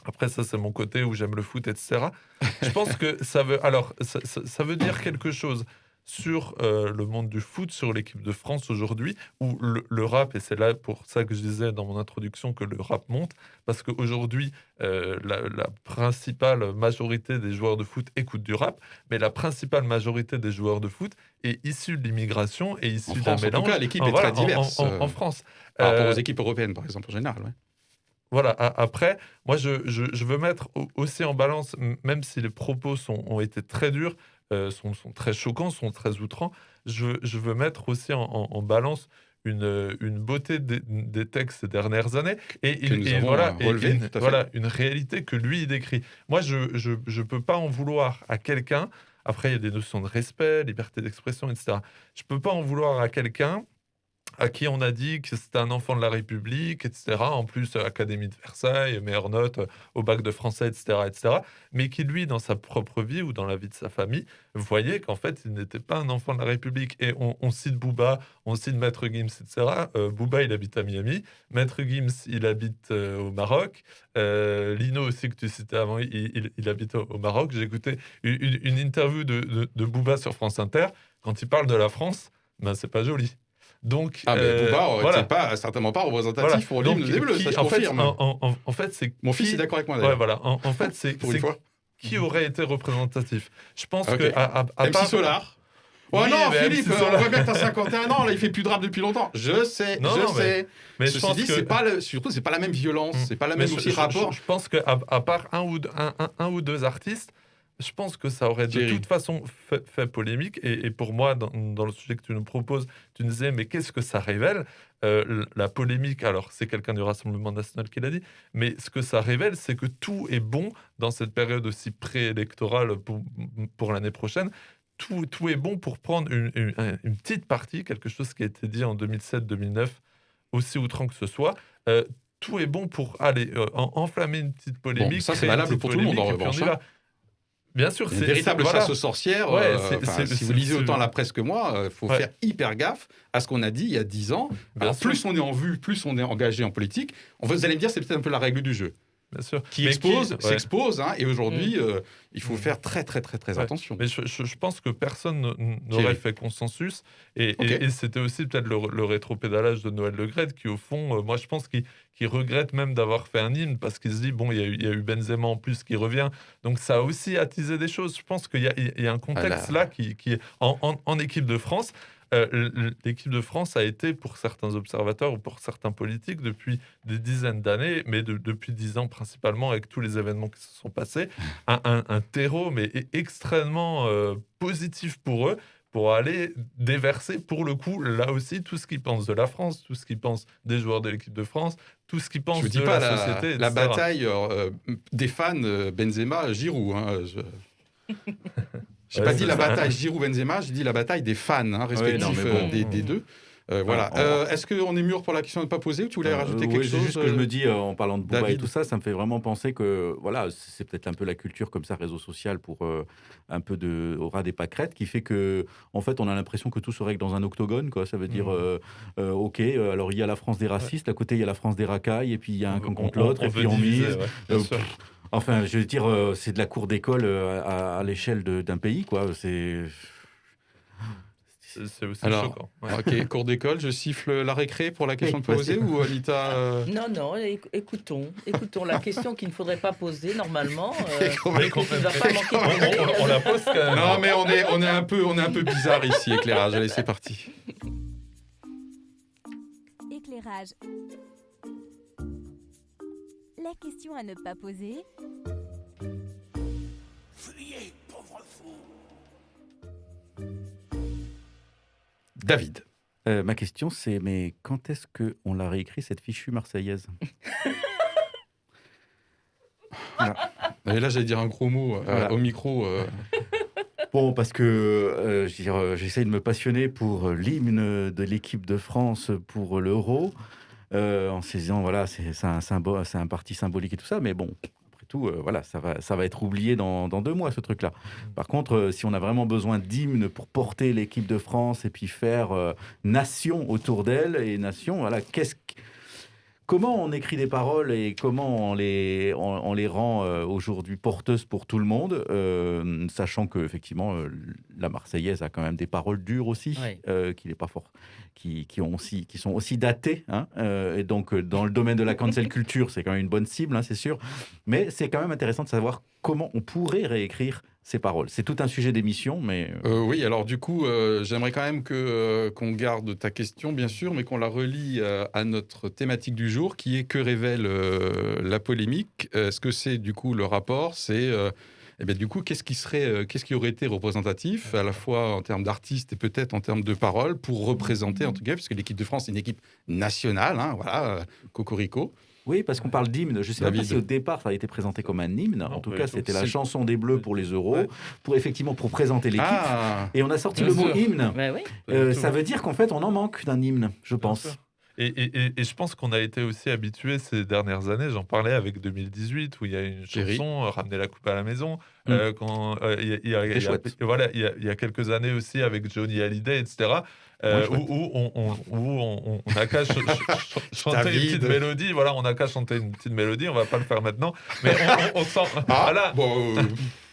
après ça c'est mon côté où j'aime le foot, etc. Je pense que ça veut dire quelque chose sur le monde du foot, sur l'équipe de France aujourd'hui, où le rap, et c'est là pour ça que je disais dans mon introduction que le rap monte, parce qu'aujourd'hui, la principale majorité des joueurs de foot écoutent du rap, mais la principale majorité des joueurs de foot est issue de l'immigration et issue d'un mélange. En tout cas, l'équipe est très diverse. En France. Par rapport aux équipes européennes, par exemple, en général. Ouais. Voilà, après, moi, je veux mettre aussi en balance, même si les propos ont été très durs, sont très choquants, sont très outrants, je veux mettre aussi en balance une beauté des textes ces dernières années et une réalité que lui il décrit. Moi, je peux pas en vouloir à quelqu'un. Après, il y a des notions de respect, liberté d'expression, etc. Je peux pas en vouloir à quelqu'un à qui on a dit que c'était un enfant de la République, etc. En plus, Académie de Versailles, meilleure note au bac de français, etc., etc. Mais qui, lui, dans sa propre vie ou dans la vie de sa famille, voyait qu'en fait, il n'était pas un enfant de la République. Et on cite Booba, on cite Maître Gims, etc. Booba, il habite à Miami. Maître Gims, il habite au Maroc. Lino aussi, que tu citais avant, il habite au Maroc. J'ai écouté une interview de Booba sur France Inter. Quand il parle de la France, ben, c'est pas joli. Donc, mais Booba voilà. pas, certainement pas représentatif Voilà. pour l'hymne des Bleus, ça je confirme. En fait, c'est Mon fils est d'accord avec moi d'ailleurs. Ouais, voilà. En fait, c'est Pour une fois. qui aurait été représentatif. Je pense Ok. que à MC part... Solar. Oh Oui, non, mais Philippe, MC on Solar. voit bien que t'as 51 ans, là, il fait plus de rap depuis longtemps. Je sais, Non, je non, sais. mais je Ceci pense dit, que... c'est pas la même violence, c'est pas la Mais même aussi rapport. Je pense qu'à part un ou deux artistes, je pense que ça aurait de Jerry. toute façon fait polémique. Et pour moi, dans le sujet que tu nous proposes, tu nous disais, mais qu'est-ce que ça révèle la polémique, alors c'est quelqu'un du Rassemblement national qui l'a dit, mais ce que ça révèle, c'est que tout est bon dans cette période aussi préélectorale pour l'année prochaine. Tout est bon pour prendre une petite partie, quelque chose qui a été dit en 2007-2009, aussi outrant que ce soit. Tout est bon pour aller enflammer une petite polémique. Bon, ça, c'est créer une valable petite pour tout le monde, en polémique, et puis revanche, on y va. Bien sûr, Une véritable voilà. chasse aux sorcières. Ouais, Si vous lisez autant la presse que moi, il faut faire hyper gaffe à ce qu'on a dit il y a 10 ans. Bien Alors, sûr. plus on est en vue, plus on est engagé en politique. Vous allez me dire, c'est peut-être un peu la règle du jeu. Bien sûr. Qui Mais expose, ouais. s'expose, hein, et aujourd'hui, il faut faire très Ouais. attention. Mais je pense que personne n'aurait Thierry. fait consensus. Et Ok. c'était aussi peut-être le rétropédalage de Noël Le Graët qui, au fond, moi, je pense qu'il regrette même d'avoir fait un hymne parce qu'il se dit, bon, il y a eu Benzema en plus qui revient. Donc, ça a aussi attisé des choses. Je pense qu'il y a un contexte là qui est en équipe de France. L'équipe de France a été, pour certains observateurs ou pour certains politiques, depuis des dizaines d'années, mais depuis 10 ans principalement, avec tous les événements qui se sont passés, un terreau mais extrêmement positif pour eux, pour aller déverser, pour le coup, là aussi, tout ce qu'ils pensent de la France, tout ce qu'ils pensent des joueurs de l'équipe de France, tout ce qu'ils pensent Je ne dis de pas la société, la etc. bataille des fans Benzema, Giroud. Hein, j'ai Ouais, pas c'est dit la ça. bataille Giroud-Benzema, j'ai dit la bataille des fans respectifs non, mais bon. des deux. Voilà. Est-ce qu'on est mûr pour la question de ne pas poser ou tu voulais rajouter quelque oui, c'est chose juste que je me dis, en parlant de Booba et David. tout ça, ça me fait vraiment penser que voilà, c'est peut-être un peu la culture comme ça, réseau social, pour un peu au ras des pâquerettes, qui fait que en fait, on a l'impression que tout se règle dans un octogone, quoi. Ça veut dire, ok, alors il y a la France des racistes, à côté il y a la France des racailles, et puis il y a un camp contre l'autre, et veut puis on diviser, mise. ouais, bien sûr. Enfin, je veux dire, c'est de la cour d'école à l'échelle d'un pays, quoi. C'est C'est aussi Alors, choquant. Ouais. Ok, cours d'école, je siffle la récré pour la question de Oui, poser vas-y. ou Anita Non, écoutons la question qu'il ne faudrait pas poser normalement. Mais Il ne va pas manquer de poser. On la pose quand même. Non, mais on est un peu bizarre ici, éclairage. Allez, c'est parti. Éclairage. La question à ne pas poser. David. ma question, c'est mais quand est-ce que on l'a réécrit cette fichue marseillaise? Et là, j'allais dire un gros mot Voilà. au micro. Bon, parce que je veux dire, j'essaie de me passionner pour l'hymne de l'équipe de France pour l'Euro, en se disant, voilà, c'est un symbole, c'est un parti symbolique et tout ça, mais bon, après tout, voilà, ça va être oublié dans 2 mois, ce truc-là. Par contre, si on a vraiment besoin d'hymne pour porter l'équipe de France et puis faire nation autour d'elle, et nation, voilà, comment on écrit des paroles et comment on les rend aujourd'hui porteuses pour tout le monde, sachant que effectivement la Marseillaise a quand même des paroles dures aussi, Oui. qui n'est pas fort, qui sont aussi datées, hein, et donc dans le domaine de la cancel culture, c'est quand même une bonne cible, hein, c'est sûr. Mais c'est quand même intéressant de savoir comment on pourrait réécrire ces paroles. C'est tout un sujet d'émission, mais Oui, alors du coup, j'aimerais quand même qu'on garde ta question, bien sûr, mais qu'on la relie à notre thématique du jour, qui est que révèle la polémique. Ce que c'est du coup le rapport, c'est du coup qu'est-ce qui aurait été représentatif, à la fois en termes d'artistes et peut-être en termes de paroles, pour représenter, en tout cas, puisque l'équipe de France est une équipe nationale, hein, voilà, cocorico. Oui, parce qu'on parle d'hymne. Je ne sais même pas David. si au départ ça a été présenté comme un hymne. Non, En tout pas cas, du tout. c'était la C'est- chanson des Bleus pour les Euros, Ouais. pour présenter l'équipe. Ah, Et on a sorti Bien le mot sûr. hymne. Ouais, oui. Ça veut dire qu'en fait, on en manque d'un hymne, je Bien pense. sûr. Et je pense qu'on a été aussi habitués ces dernières années, j'en parlais avec 2018, où il y a une Thierry. chanson, Ramener la coupe à la maison, Mm. quand il y a chouette. voilà, il y a quelques années aussi avec Johnny Hallyday, etc., Ouais, chouette. où on n'a qu'à chanter une David. petite mélodie, voilà, on n'a qu'à chanter une petite mélodie, on va pas le faire maintenant, mais on sent, ah voilà, bon,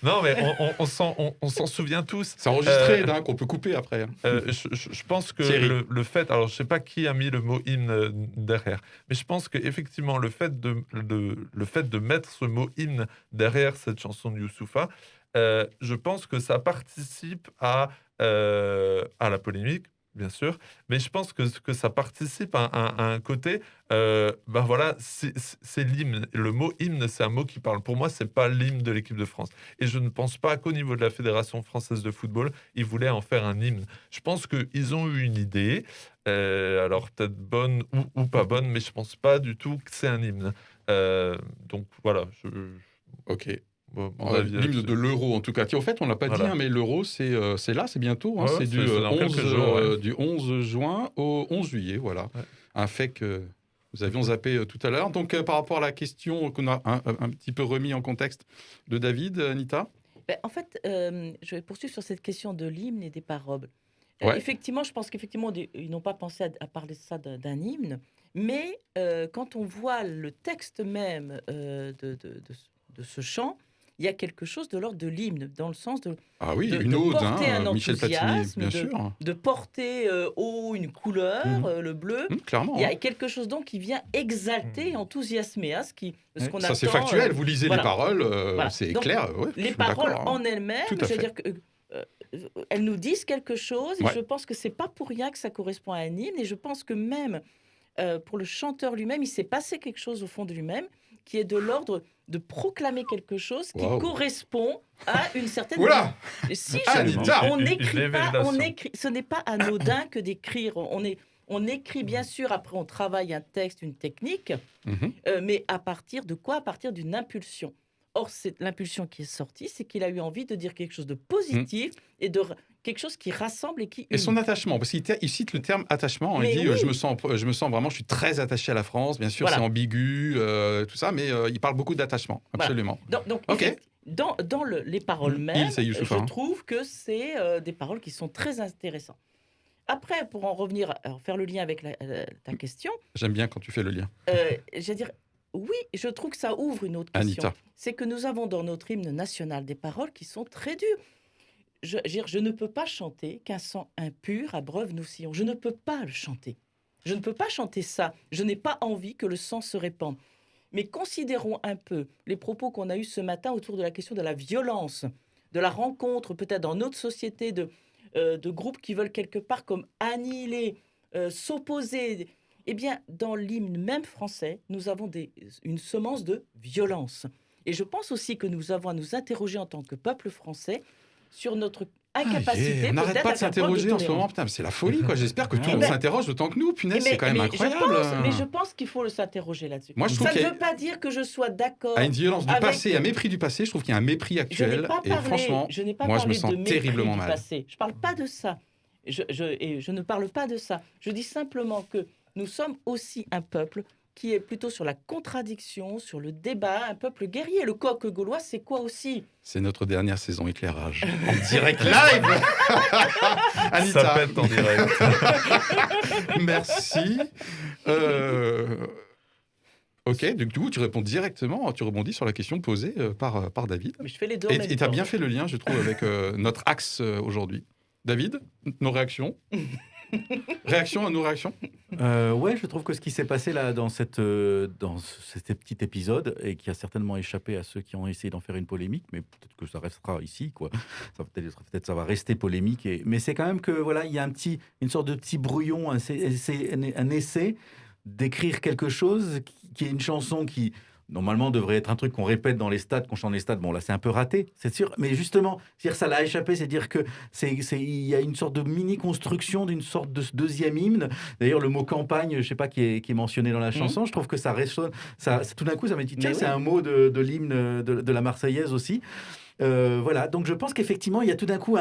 non, mais on s'en souvient tous. c'est enregistré, hein, qu'on peut couper après. hein. Je pense que Thierry. le fait, alors je sais pas qui a mis le mot hymne derrière, mais je pense qu'effectivement le fait de mettre ce mot hymne derrière cette chanson de Youssoupha, je pense que ça participe à la polémique, bien sûr, mais je pense que ça participe à un côté, ben voilà, c'est l'hymne. Le mot hymne, c'est un mot qui parle. Pour moi, c'est pas l'hymne de l'équipe de France. Et je ne pense pas qu'au niveau de la Fédération française de football, ils voulaient en faire un hymne. Je pense qu'ils ont eu une idée, alors peut-être bonne ou pas bonne, mais je pense pas du tout que c'est un hymne. Donc voilà, Ok. mon avis L'hymne là-dessus. de l'euro, en tout cas. Tiens, au fait, on l'a pas dit, Voilà. hein, mais l'euro, c'est là, c'est bientôt. hein, Ouais, c'est c'est dans 11, quelques jours, ouais. du 11 juin au 11 juillet, voilà. Ouais. Un fait que nous avions zappé tout à l'heure. Donc, par rapport à la question qu'on a un petit peu remis en contexte de David, Anita. Ben, en fait, je vais poursuivre sur cette question de l'hymne et des paroles. Ouais. Effectivement, je pense qu'effectivement, ils n'ont pas pensé à parler de ça d'un hymne, mais quand on voit le texte même de ce chant, il y a quelque chose de l'ordre de l'hymne, dans le sens Ah oui, de une ode, porter un Michel Platini, enthousiasme, bien sûr. de porter haut une couleur, Mhm. le bleu. Clairement. Il y hein. a quelque chose donc qui vient exalter, enthousiasmer, hein, ce qu'on Ça, c'est attend, factuel. Vous lisez voilà. les paroles, Voilà. c'est Donc, clair. Ouais, je les suis paroles d'accord, hein. en elles-mêmes, Tout à je veux fait. dire que elles nous disent quelque chose, et Ouais. je pense que c'est pas pour rien que ça correspond à un hymne, et je pense que même pour le chanteur lui-même, il s'est passé quelque chose au fond de lui-même qui est de l'ordre de proclamer quelque chose qui Wow. correspond à une certaine Oula vie. Si Ah, je- Anita. on Une n'écrit pas, révélation. ce n'est pas anodin que d'écrire. On écrit bien sûr, après on travaille un texte, une technique, Mhm. mais à partir de quoi? À partir d'une impulsion. Or, c'est l'impulsion qui est sortie, c'est qu'il a eu envie de dire quelque chose de positif et de quelque chose qui rassemble et qui Et son unit. attachement, parce qu'il cite le terme attachement. Mais Il dit oui. je me sens vraiment, je suis très attaché à la France. Bien sûr, Voilà. c'est ambigu, tout ça, mais il parle beaucoup d'attachement, Voilà. absolument. Donc, Ok. dans les paroles Il, mêmes, c'est Youssoupha, je hein. trouve que c'est des paroles qui sont très intéressantes. Après, pour en revenir, faire le lien avec ta question, J'aime bien quand tu fais le lien. je veux dire, oui, je trouve que ça ouvre une autre question. Anita. C'est que nous avons dans notre hymne national des paroles qui sont très dures. Je veux dire, je ne peux pas chanter qu'un sang impur abreuve nos sillons. Je ne peux pas le chanter. Je ne peux pas chanter ça. Je n'ai pas envie que le sang se répande. Mais considérons un peu les propos qu'on a eus ce matin autour de la question de la violence, de la rencontre peut-être dans notre société de groupes qui veulent quelque part comme annihiler, s'opposer. Eh bien, dans l'hymne même français, nous avons une semence de violence. Et je pense aussi que nous avons à nous interroger en tant que peuple français sur notre incapacité. On n'arrête peut-être pas à de faire preuve s'interroger en ce tolérance. moment. Putain, mais c'est la folie, quoi. J'espère que tout le Eh monde ben- s'interroge autant que nous. Punaise, Mais- c'est quand même mais incroyable. Je pense qu'il faut s'interroger là-dessus. Moi, je trouve Ça qu'il y ne a- veut pas dire que je sois d'accord. À une violence du avec- passé, un mépris du passé, je trouve qu'il y a un mépris Je n'ai actuel. pas Et parlé, franchement, je n'ai pas moi, je parlé me sens de mépris terriblement du mal. passé. Je ne parle pas de ça. Je ne parle pas de ça. Je dis simplement que nous sommes aussi un peuple qui est plutôt sur la contradiction, sur le débat, un peuple guerrier. Le coq gaulois, c'est quoi aussi? C'est notre dernière saison éclairage. En direct live Ça Anita, pète en direct. merci. Ok, du coup, tu réponds directement, tu rebondis sur la question posée par David. Mais je fais les deux en Et même tu as temps. bien fait le lien, je trouve, avec notre axe aujourd'hui. David, nos réactions Réaction à nos réactions Ouais, je trouve que ce qui s'est passé là dans cet petit épisode et qui a certainement échappé à ceux qui ont essayé d'en faire une polémique, mais peut-être que ça restera ici, quoi. Peut-être ça va rester polémique. Mais c'est quand même que voilà, il y a une sorte de petit brouillon, un essai d'écrire quelque chose qui est une chanson qui normalement devrait être un truc qu'on répète dans les stades, qu'on chante dans les stades. Bon, là, c'est un peu raté, c'est sûr. Mais justement, c'est-à-dire ça l'a échappé, c'est dire que il y a une sorte de mini-construction d'une sorte de deuxième hymne. D'ailleurs, le mot campagne, je sais pas, qui est mentionné dans la chanson, je trouve que ça résonne. Tout d'un coup, ça m'a dit, tiens, Mais c'est oui. un mot de l'hymne de la Marseillaise aussi. Voilà, donc je pense qu'effectivement, il y a tout d'un coup,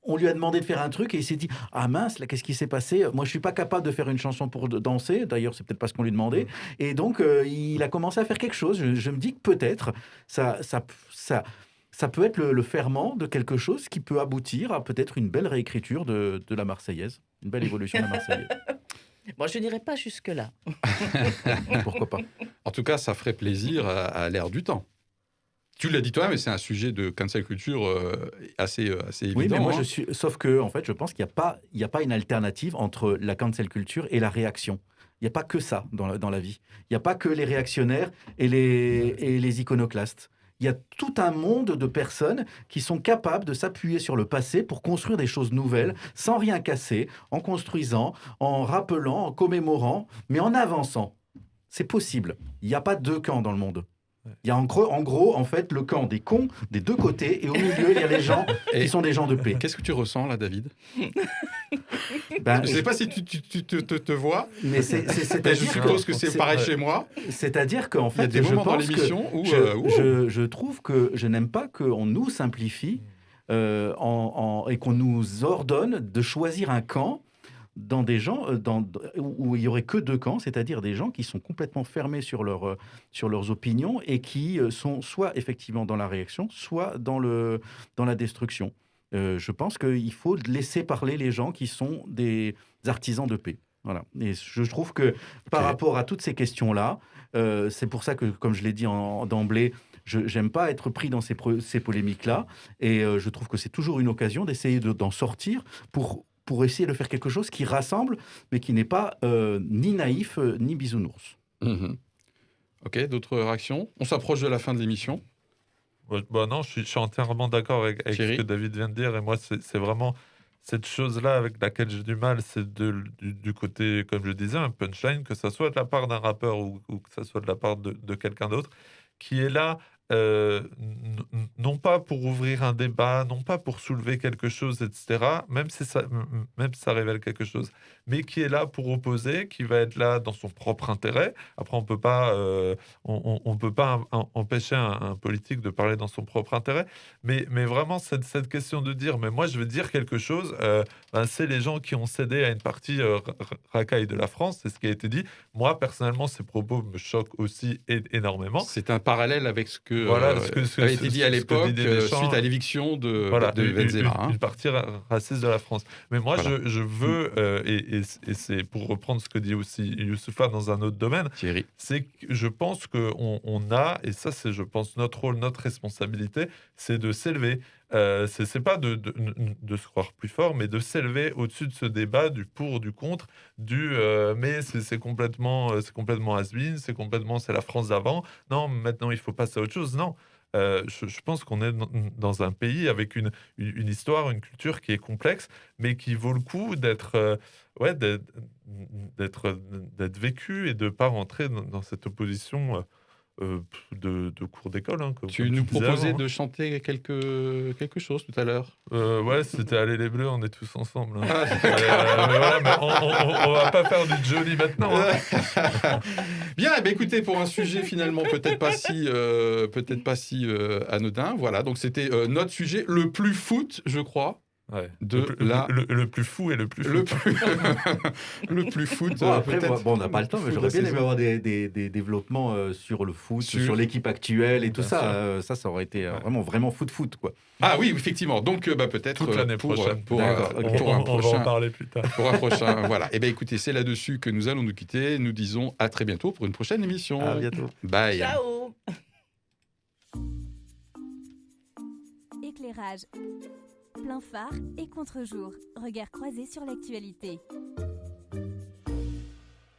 on lui a demandé de faire un truc et il s'est dit, ah mince, là, qu'est-ce qui s'est passé? Moi, je suis pas capable de faire une chanson pour danser. D'ailleurs, c'est peut-être pas ce qu'on lui demandait. Et donc, il a commencé à faire quelque chose. Je me dis que peut-être ça peut être le ferment de quelque chose qui peut aboutir à peut-être une belle réécriture de la Marseillaise, une belle évolution de la Marseillaise. Moi, je n'irai pas jusque-là. Pourquoi pas? En tout cas, ça ferait plaisir à l'ère du temps. Tu l'as dit toi, mais c'est un sujet de cancel culture assez évident. Oui, mais moi, hein. sauf que, en fait, je pense qu'il n'y a pas une alternative entre la cancel culture et la réaction. Il n'y a pas que ça dans la vie. Il n'y a pas que les réactionnaires et les iconoclastes. Il y a tout un monde de personnes qui sont capables de s'appuyer sur le passé pour construire des choses nouvelles, sans rien casser, en construisant, en rappelant, en commémorant, mais en avançant. C'est possible. Il n'y a pas deux camps dans le monde. Il y a en gros, en fait, le camp des cons des deux côtés, et au milieu, il y a les gens qui sont des gens de paix. Qu'est-ce que tu ressens là, David? Ben, Je ne sais pas si tu te vois, mais mais je c'est-à-dire suppose que c'est pareil chez moi. c'est-à-dire qu'en Il y a fait, des je moments dans pense que l'émission où... je trouve que je n'aime pas qu'on nous simplifie et qu'on nous ordonne de choisir un camp dans des gens où il y aurait que deux camps, c'est-à-dire des gens qui sont complètement fermés sur leurs opinions et qui sont soit effectivement dans la réaction, soit dans la destruction. Je pense qu'il faut laisser parler les gens qui sont des artisans de paix. Voilà. Et je trouve que par rapport à toutes ces questions-là, c'est pour ça que, comme je l'ai dit d'emblée, je n'aime pas être pris dans ces polémiques-là. Et je trouve que c'est toujours une occasion d'essayer d'en sortir pour essayer de faire quelque chose qui rassemble, mais qui n'est pas ni naïf, ni bisounours. Mhm. Ok, d'autres réactions? On s'approche de la fin de l'émission. Non, je suis entièrement d'accord avec ce que David vient de dire. Et moi, c'est vraiment cette chose-là avec laquelle j'ai du mal. C'est du côté, comme je disais, un punchline, que ça soit de la part d'un rappeur ou que ça soit de la part de quelqu'un d'autre, qui est là, non pas pour ouvrir un débat, non pas pour soulever quelque chose, etc., même si ça révèle quelque chose, mais qui est là pour opposer, qui va être là dans son propre intérêt. Après, on peut pas empêcher un politique de parler dans son propre intérêt, mais vraiment cette question de dire, mais moi je veux dire quelque chose, c'est les gens qui ont cédé à une partie racaille de la France, c'est ce qui a été dit. Moi, personnellement, ces propos me choquent aussi énormément. C'est un parallèle avec ce que avait été dit à l'époque suite à l'éviction de Benzema. Une partie raciste de la France. Mais moi, je veux, et c'est pour reprendre ce que dit aussi Youssoupha dans un autre domaine, Thierry. c'est que je pense qu'on a, et ça c'est je pense notre rôle, notre responsabilité, c'est de s'élever. C'est pas de se croire plus fort, mais de s'élever au-dessus de ce débat du pour, du contre, mais c'est complètement has-been, c'est la France d'avant. Non, maintenant il faut passer à autre chose. Non. Je pense qu'on est dans un pays avec une histoire, une culture qui est complexe, mais qui vaut le coup d'être vécu et de ne pas rentrer dans cette opposition de cours d'école. Hein, tu nous proposais de chanter quelque chose tout à l'heure. Ouais, c'était Allez les Bleus, on est tous ensemble. Hein. Mais on va pas faire du Johnny maintenant. Hein. Bien, écoutez, pour un sujet finalement peut-être pas si anodin, voilà, donc c'était notre sujet le plus foot, je crois. Ouais. De le plus fou et le plus foot. Le plus foot. Bon, après, peut-être. on n'a pas le temps, mais j'aurais bien aimé avoir des développements sur le foot, sur l'équipe actuelle et tout ça. Ça aurait été vraiment foot, quoi. Ah oui, effectivement. Donc, peut-être toute l'année prochaine. Pour un prochain. On va en parler plus tard. Pour un prochain, voilà. Et bien, écoutez, c'est là-dessus que nous allons nous quitter. Nous disons à très bientôt pour une prochaine émission. À bientôt. Bye. Ciao. Éclairage. Plein phare et contre-jour. Regard croisé sur l'actualité.